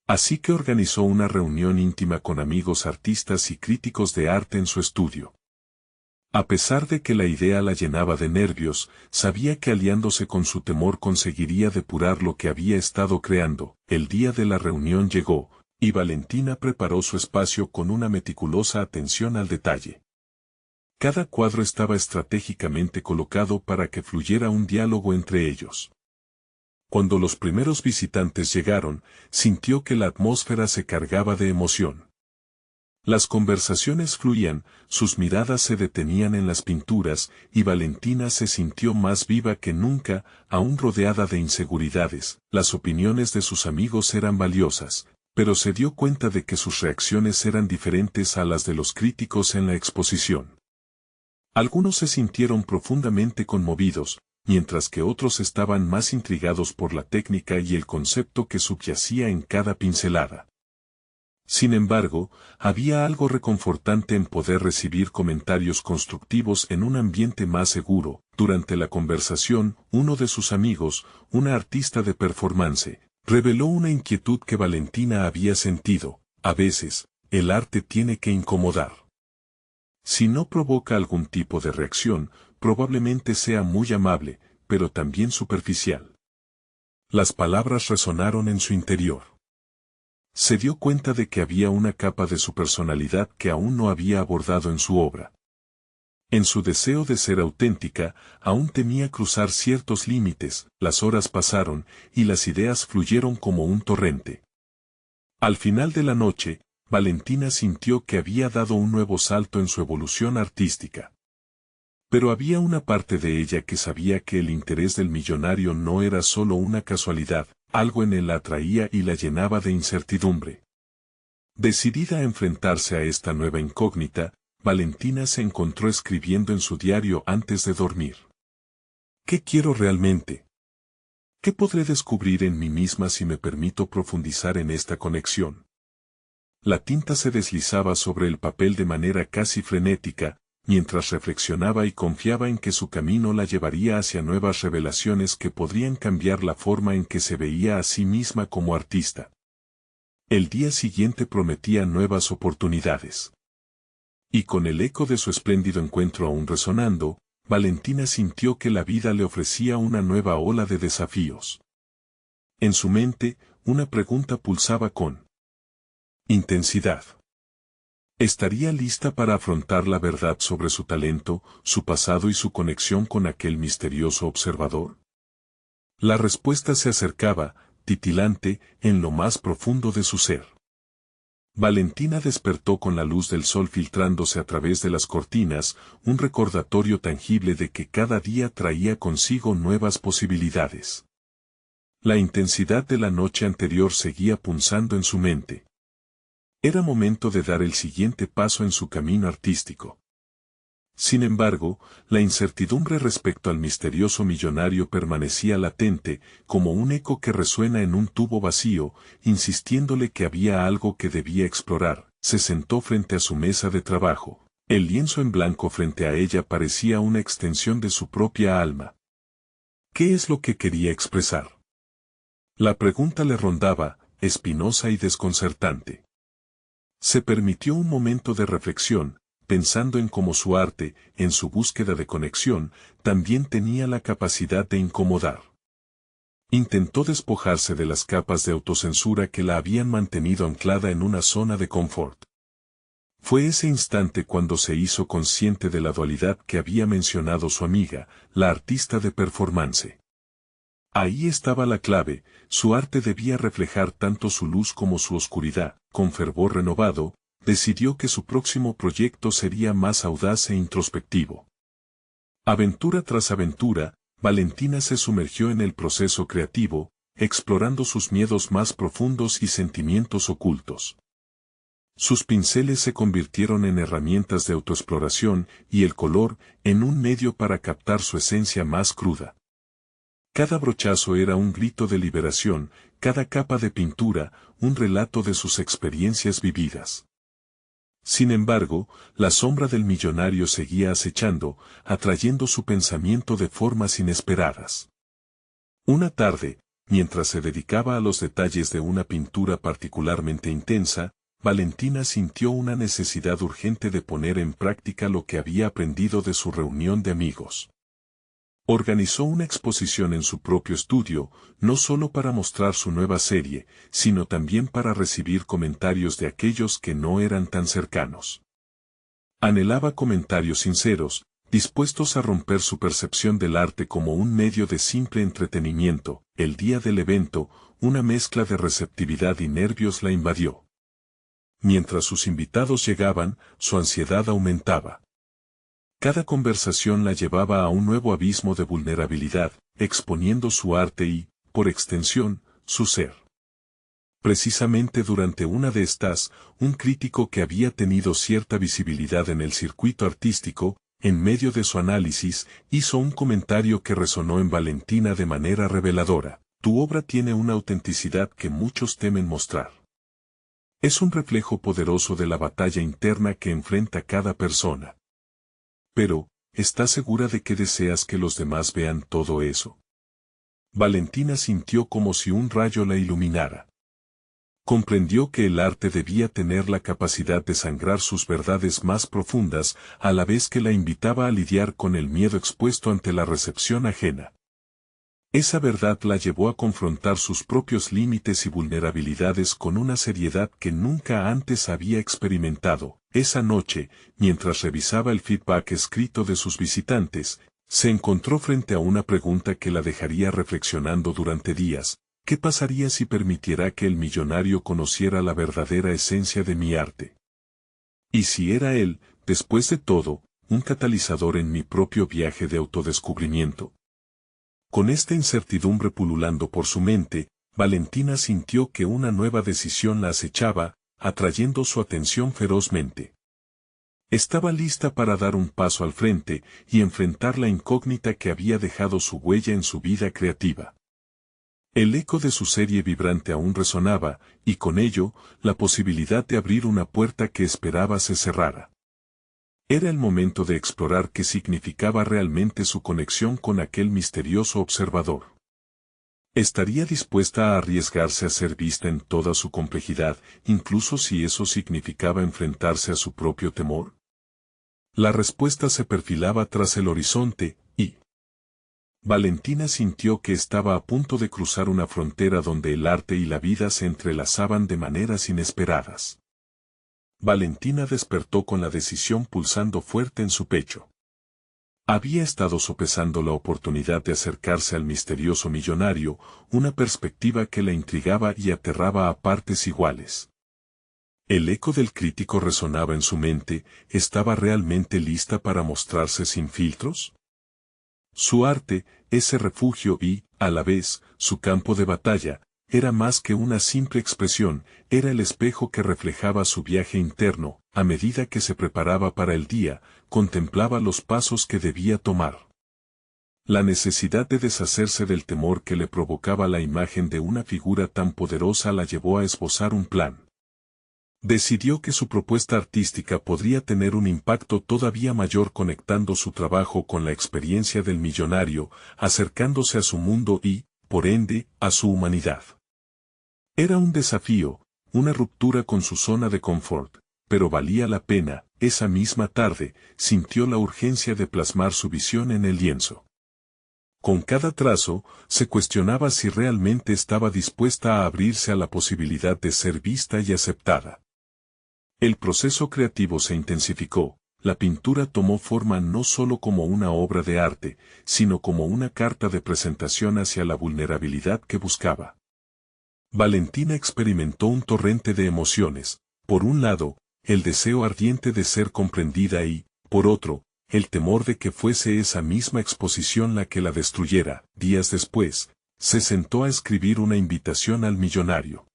Así que organizó una reunión íntima con amigos artistas y críticos de arte en su estudio. A pesar de que la idea la llenaba de nervios, sabía que aliándose con su temor conseguiría depurar lo que había estado creando. El día de la reunión llegó, y Valentina preparó su espacio con una meticulosa atención al detalle. Cada cuadro estaba estratégicamente colocado para que fluyera un diálogo entre ellos. Cuando los primeros visitantes llegaron, sintió que la atmósfera se cargaba de emoción. Las conversaciones fluían, sus miradas se detenían en las pinturas, y Valentina se sintió más viva que nunca, aún rodeada de inseguridades. Las opiniones de sus amigos eran valiosas, pero se dio cuenta de que sus reacciones eran diferentes a las de los críticos en la exposición. Algunos se sintieron profundamente conmovidos, mientras que otros estaban más intrigados por la técnica y el concepto que subyacía en cada pincelada. Sin embargo, había algo reconfortante en poder recibir comentarios constructivos en un ambiente más seguro. Durante la conversación, uno de sus amigos, una artista de performance, reveló una inquietud que Valentina había sentido. A veces, el arte tiene que incomodar. Si no provoca algún tipo de reacción, probablemente sea muy amable, pero también superficial. Las palabras resonaron en su interior. Se dio cuenta de que había una capa de su personalidad que aún no había abordado en su obra. En su deseo de ser auténtica, aún temía cruzar ciertos límites. Las horas pasaron, y las ideas fluyeron como un torrente. Al final de la noche, Valentina sintió que había dado un nuevo salto en su evolución artística. Pero había una parte de ella que sabía que el interés del millonario no era solo una casualidad, algo en él la atraía y la llenaba de incertidumbre. Decidida a enfrentarse a esta nueva incógnita, Valentina se encontró escribiendo en su diario antes de dormir. ¿Qué quiero realmente? ¿Qué podré descubrir en mí misma si me permito profundizar en esta conexión? La tinta se deslizaba sobre el papel de manera casi frenética, mientras reflexionaba y confiaba en que su camino la llevaría hacia nuevas revelaciones que podrían cambiar la forma en que se veía a sí misma como artista. El día siguiente prometía nuevas oportunidades. Y con el eco de su espléndido encuentro aún resonando, Valentina sintió que la vida le ofrecía una nueva ola de desafíos. En su mente, una pregunta pulsaba con intensidad. ¿Estaría lista para afrontar la verdad sobre su talento, su pasado y su conexión con aquel misterioso observador? La respuesta se acercaba, titilante, en lo más profundo de su ser. Valentina despertó con la luz del sol filtrándose a través de las cortinas, un recordatorio tangible de que cada día traía consigo nuevas posibilidades. La intensidad de la noche anterior seguía punzando en su mente. Era momento de dar el siguiente paso en su camino artístico. Sin embargo, la incertidumbre respecto al misterioso millonario permanecía latente, como un eco que resuena en un tubo vacío, insistiéndole que había algo que debía explorar. Se sentó frente a su mesa de trabajo. El lienzo en blanco frente a ella parecía una extensión de su propia alma. ¿Qué es lo que quería expresar? La pregunta le rondaba, espinosa y desconcertante. Se permitió un momento de reflexión, pensando en cómo su arte, en su búsqueda de conexión, también tenía la capacidad de incomodar. Intentó despojarse de las capas de autocensura que la habían mantenido anclada en una zona de confort. Fue ese instante cuando se hizo consciente de la dualidad que había mencionado su amiga, la artista de performance. Ahí estaba la clave, su arte debía reflejar tanto su luz como su oscuridad. Con fervor renovado, decidió que su próximo proyecto sería más audaz e introspectivo. Aventura tras aventura, Valentina se sumergió en el proceso creativo, explorando sus miedos más profundos y sentimientos ocultos. Sus pinceles se convirtieron en herramientas de autoexploración y el color en un medio para captar su esencia más cruda. Cada brochazo era un grito de liberación, cada capa de pintura, un relato de sus experiencias vividas. Sin embargo, la sombra del millonario seguía acechando, atrayendo su pensamiento de formas inesperadas. Una tarde, mientras se dedicaba a los detalles de una pintura particularmente intensa, Valentina sintió una necesidad urgente de poner en práctica lo que había aprendido de su reunión de amigos. Organizó una exposición en su propio estudio, no solo para mostrar su nueva serie, sino también para recibir comentarios de aquellos que no eran tan cercanos. Anhelaba comentarios sinceros, dispuestos a romper su percepción del arte como un medio de simple entretenimiento. El día del evento, una mezcla de receptividad y nervios la invadió. Mientras sus invitados llegaban, su ansiedad aumentaba. Cada conversación la llevaba a un nuevo abismo de vulnerabilidad, exponiendo su arte y, por extensión, su ser. Precisamente durante una de estas, un crítico que había tenido cierta visibilidad en el circuito artístico, en medio de su análisis, hizo un comentario que resonó en Valentina de manera reveladora. Tu obra tiene una autenticidad que muchos temen mostrar. Es un reflejo poderoso de la batalla interna que enfrenta cada persona. Pero, ¿estás segura de que deseas que los demás vean todo eso? Valentina sintió como si un rayo la iluminara. Comprendió que el arte debía tener la capacidad de sangrar sus verdades más profundas, a la vez que la invitaba a lidiar con el miedo expuesto ante la recepción ajena. Esa verdad la llevó a confrontar sus propios límites y vulnerabilidades con una seriedad que nunca antes había experimentado. Esa noche, mientras revisaba el feedback escrito de sus visitantes, se encontró frente a una pregunta que la dejaría reflexionando durante días. ¿Qué pasaría si permitiera que el millonario conociera la verdadera esencia de mi arte? ¿Y si era él, después de todo, un catalizador en mi propio viaje de autodescubrimiento? Con esta incertidumbre pululando por su mente, Valentina sintió que una nueva decisión la acechaba, atrayendo su atención ferozmente. Estaba lista para dar un paso al frente y enfrentar la incógnita que había dejado su huella en su vida creativa. El eco de su serie vibrante aún resonaba, y con ello, la posibilidad de abrir una puerta que esperaba se cerrara. Era el momento de explorar qué significaba realmente su conexión con aquel misterioso observador. ¿Estaría dispuesta a arriesgarse a ser vista en toda su complejidad, incluso si eso significaba enfrentarse a su propio temor? La respuesta se perfilaba tras el horizonte, y Valentina sintió que estaba a punto de cruzar una frontera donde el arte y la vida se entrelazaban de maneras inesperadas. Valentina despertó con la decisión pulsando fuerte en su pecho. Había estado sopesando la oportunidad de acercarse al misterioso millonario, una perspectiva que la intrigaba y aterraba a partes iguales. El eco del crítico resonaba en su mente. ¿Estaba realmente lista para mostrarse sin filtros? Su arte, ese refugio y, a la vez, su campo de batalla, era más que una simple expresión, era el espejo que reflejaba su viaje interno. A medida que se preparaba para el día, contemplaba los pasos que debía tomar. La necesidad de deshacerse del temor que le provocaba la imagen de una figura tan poderosa la llevó a esbozar un plan. Decidió que su propuesta artística podría tener un impacto todavía mayor conectando su trabajo con la experiencia del millonario, acercándose a su mundo y, por ende, a su humanidad. Era un desafío, una ruptura con su zona de confort, pero valía la pena. Esa misma tarde, sintió la urgencia de plasmar su visión en el lienzo. Con cada trazo, se cuestionaba si realmente estaba dispuesta a abrirse a la posibilidad de ser vista y aceptada. El proceso creativo se intensificó. La pintura tomó forma no solo como una obra de arte, sino como una carta de presentación hacia la vulnerabilidad que buscaba. Valentina experimentó un torrente de emociones. Por un lado, el deseo ardiente de ser comprendida y, por otro, el temor de que fuese esa misma exposición la que la destruyera. Días después, se sentó a escribir una invitación al millonario.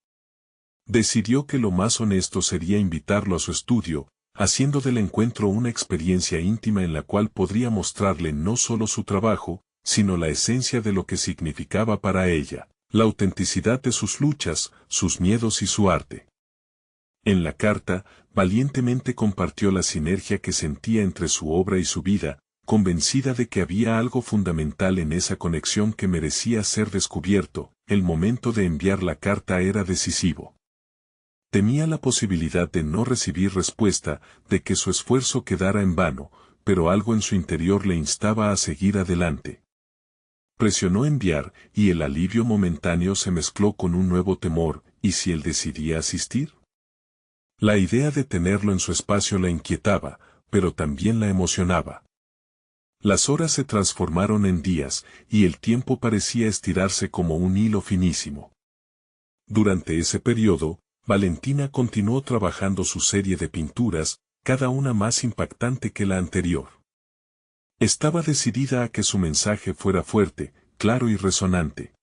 Decidió que lo más honesto sería invitarlo a su estudio, haciendo del encuentro una experiencia íntima en la cual podría mostrarle no solo su trabajo, sino la esencia de lo que significaba para ella, la autenticidad de sus luchas, sus miedos y su arte. En la carta, valientemente compartió la sinergia que sentía entre su obra y su vida, convencida de que había algo fundamental en esa conexión que merecía ser descubierto. El momento de enviar la carta era decisivo. Temía la posibilidad de no recibir respuesta, de que su esfuerzo quedara en vano, pero algo en su interior le instaba a seguir adelante. Presionó enviar, y el alivio momentáneo se mezcló con un nuevo temor. ¿Y si él decidía asistir? La idea de tenerlo en su espacio la inquietaba, pero también la emocionaba. Las horas se transformaron en días, y el tiempo parecía estirarse como un hilo finísimo. Durante ese periodo, Valentina continuó trabajando su serie de pinturas, cada una más impactante que la anterior. Estaba decidida a que su mensaje fuera fuerte, claro y resonante.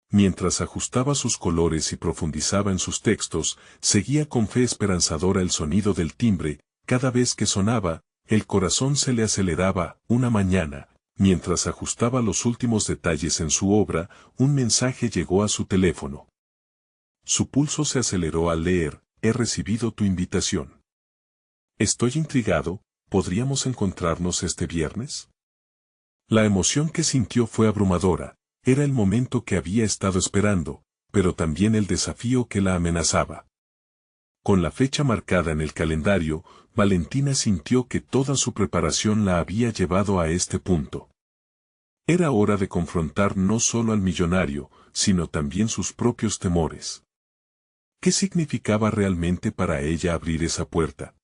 Mientras ajustaba sus colores y profundizaba en sus textos, seguía con fe esperanzadora el sonido del timbre. Cada vez que sonaba, el corazón se le aceleraba. Una mañana, mientras ajustaba los últimos detalles en su obra, un mensaje llegó a su teléfono. Su pulso se aceleró al leer: he recibido tu invitación. Estoy intrigado, ¿podríamos encontrarnos este viernes? La emoción que sintió fue abrumadora. Era el momento que había estado esperando, pero también el desafío que la amenazaba. Con la fecha marcada en el calendario, Valentina sintió que toda su preparación la había llevado a este punto. Era hora de confrontar no solo al millonario, sino también sus propios temores. ¿Qué significaba realmente para ella abrir esa puerta?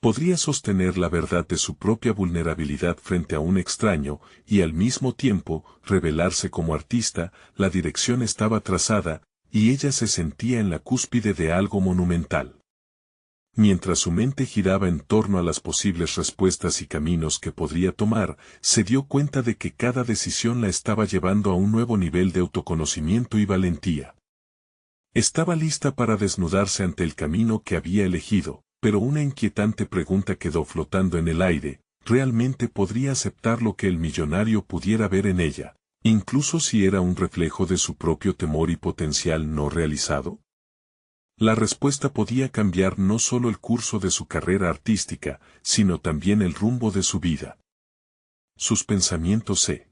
Podría sostener la verdad de su propia vulnerabilidad frente a un extraño, y al mismo tiempo, revelarse como artista. La dirección estaba trazada, y ella se sentía en la cúspide de algo monumental. Mientras su mente giraba en torno a las posibles respuestas y caminos que podría tomar, se dio cuenta de que cada decisión la estaba llevando a un nuevo nivel de autoconocimiento y valentía. Estaba lista para desnudarse ante el camino que había elegido. Pero una inquietante pregunta quedó flotando en el aire: ¿realmente podría aceptar lo que el millonario pudiera ver en ella, incluso si era un reflejo de su propio temor y potencial no realizado? La respuesta podía cambiar no solo el curso de su carrera artística, sino también el rumbo de su vida. Sus pensamientos se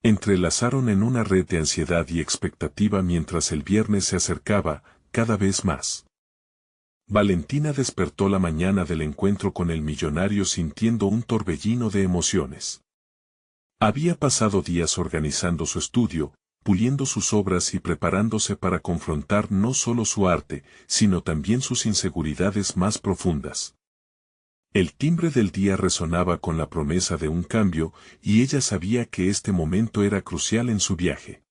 entrelazaron en una red de ansiedad y expectativa mientras el viernes se acercaba, cada vez más. Valentina despertó la mañana del encuentro con el millonario sintiendo un torbellino de emociones. Había pasado días organizando su estudio, puliendo sus obras y preparándose para confrontar no solo su arte, sino también sus inseguridades más profundas. El timbre del día resonaba con la promesa de un cambio, y ella sabía que este momento era crucial en su viaje.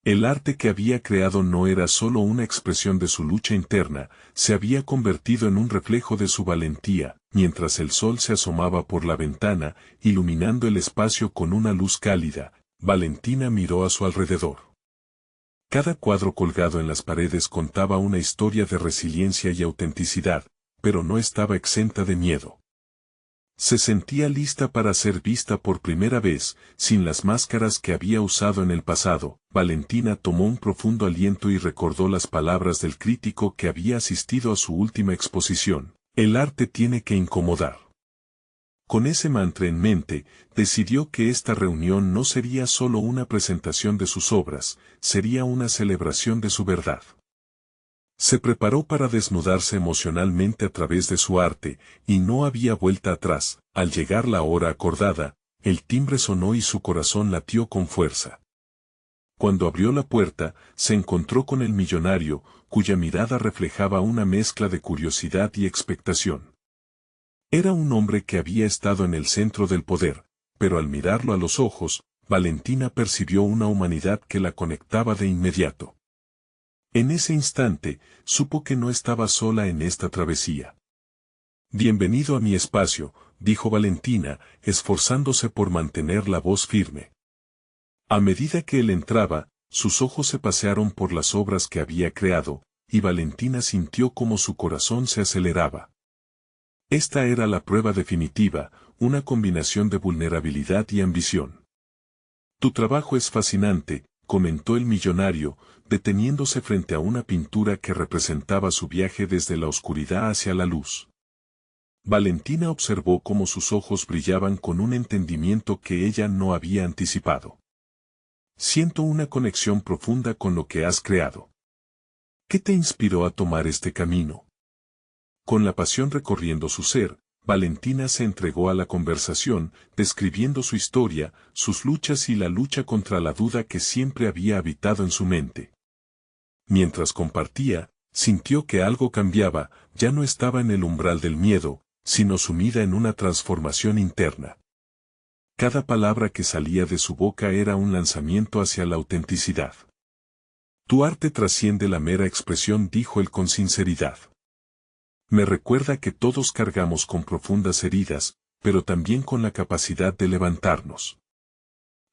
El arte que había creado no era solo una expresión de su lucha interna, se había convertido en un reflejo de su valentía. Mientras el sol se asomaba por la ventana, iluminando el espacio con una luz cálida, Valentina miró a su alrededor. Cada cuadro colgado en las paredes contaba una historia de resiliencia y autenticidad, pero no estaba exenta de miedo. Se sentía lista para ser vista por primera vez, sin las máscaras que había usado en el pasado. Valentina tomó un profundo aliento y recordó las palabras del crítico que había asistido a su última exposición: el arte tiene que incomodar. Con ese mantra en mente, decidió que esta reunión no sería solo una presentación de sus obras, sería una celebración de su verdad. Se preparó para desnudarse emocionalmente a través de su arte, y no había vuelta atrás. Al llegar la hora acordada, el timbre sonó y su corazón latió con fuerza. Cuando abrió la puerta, se encontró con el millonario, cuya mirada reflejaba una mezcla de curiosidad y expectación. Era un hombre que había estado en el centro del poder, pero al mirarlo a los ojos, Valentina percibió una humanidad que la conectaba de inmediato. En ese instante, supo que no estaba sola en esta travesía. «Bienvenido a mi espacio», dijo Valentina, esforzándose por mantener la voz firme. A medida que él entraba, Sus ojos se pasearon por las obras que había creado, y Valentina sintió como su corazón se aceleraba. Esta era la prueba definitiva, una combinación de vulnerabilidad y ambición. Tu trabajo es fascinante, comentó el millonario, deteniéndose frente a una pintura que representaba su viaje desde la oscuridad hacia la luz. Valentina observó cómo sus ojos brillaban con un entendimiento que ella no había anticipado. Siento una conexión profunda con lo que has creado. ¿Qué te inspiró a tomar este camino? Con la pasión recorriendo su ser, Valentina se entregó a la conversación, describiendo su historia, sus luchas y la lucha contra la duda que siempre había habitado en su mente. Mientras compartía, sintió que algo cambiaba, ya no estaba en el umbral del miedo, sino sumida en una transformación interna. Cada palabra que salía de su boca era un lanzamiento hacia la autenticidad. Tu arte trasciende la mera expresión, dijo él con sinceridad. Me recuerda que todos cargamos con profundas heridas, pero también con la capacidad de levantarnos.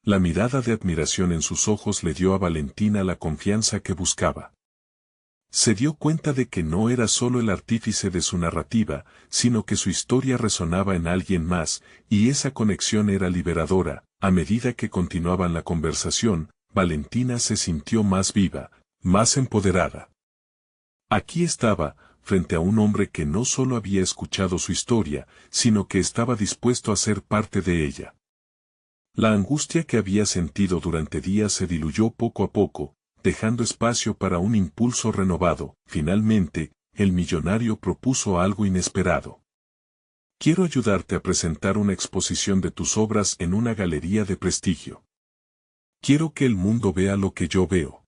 La mirada de admiración en sus ojos le dio a Valentina la confianza que buscaba. Se dio cuenta de que no era solo el artífice de su narrativa, sino que su historia resonaba en alguien más, y esa conexión era liberadora. A medida que continuaban la conversación, Valentina se sintió más viva, más empoderada. Aquí estaba, frente a un hombre que no solo había escuchado su historia, sino que estaba dispuesto a ser parte de ella. La angustia que había sentido durante días se diluyó poco a poco, dejando espacio para un impulso renovado. Finalmente, el millonario propuso algo inesperado. Quiero ayudarte a presentar una exposición de tus obras en una galería de prestigio. Quiero que el mundo vea lo que yo veo.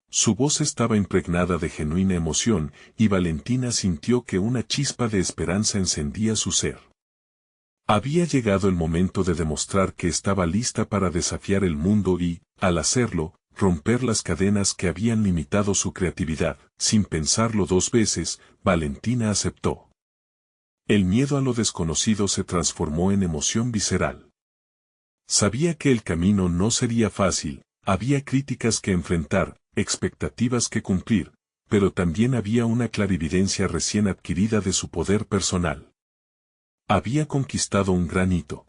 Su voz estaba impregnada de genuina emoción, y Valentina sintió que una chispa de esperanza encendía su ser. Había llegado el momento de demostrar que estaba lista para desafiar el mundo y, al hacerlo, romper las cadenas que habían limitado su creatividad. Sin pensarlo dos veces, Valentina aceptó. El miedo a lo desconocido se transformó en emoción visceral. Sabía que el camino no sería fácil, había críticas que enfrentar, expectativas que cumplir, pero también había una clarividencia recién adquirida de su poder personal. Había conquistado un gran hito.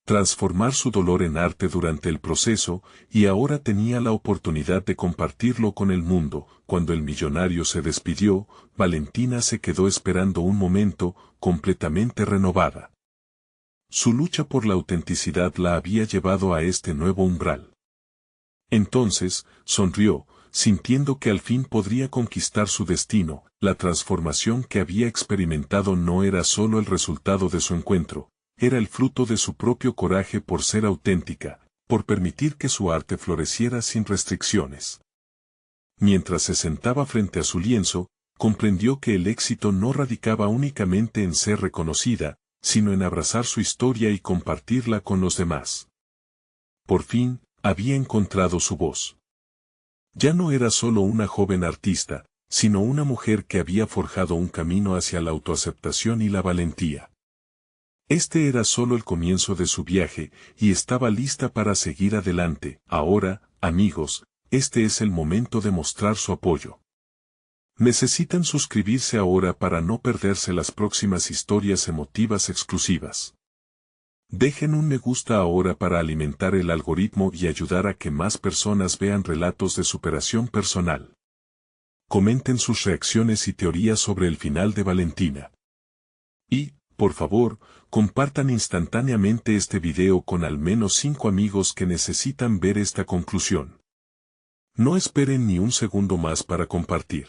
Transformar su dolor en arte durante el proceso, y ahora tenía la oportunidad de compartirlo con el mundo. Cuando el millonario se despidió, Valentina se quedó esperando un momento, completamente renovada. Su lucha por la autenticidad la había llevado a este nuevo umbral. Entonces, sonrió, sintiendo que al fin podría conquistar su destino. La transformación que había experimentado no era solo el resultado de su encuentro, era el fruto de su propio coraje por ser auténtica, por permitir que su arte floreciera sin restricciones. Mientras se sentaba frente a su lienzo, comprendió que el éxito no radicaba únicamente en ser reconocida, sino en abrazar su historia y compartirla con los demás. Por fin, había encontrado su voz. Ya no era solo una joven artista, sino una mujer que había forjado un camino hacia la autoaceptación y la valentía. Este era solo el comienzo de su viaje, y estaba lista para seguir adelante. Ahora, amigos, este es el momento de mostrar su apoyo. Necesitan suscribirse ahora para no perderse las próximas historias emotivas exclusivas. Dejen un me gusta ahora para alimentar el algoritmo y ayudar a que más personas vean relatos de superación personal. Comenten sus reacciones y teorías sobre el final de Valentina. Y, por favor, compartan instantáneamente este video con al menos 5 amigos que necesitan ver esta conclusión. No esperen ni un segundo más para compartir.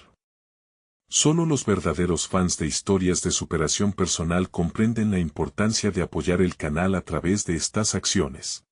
Solo los verdaderos fans de historias de superación personal comprenden la importancia de apoyar el canal a través de estas acciones.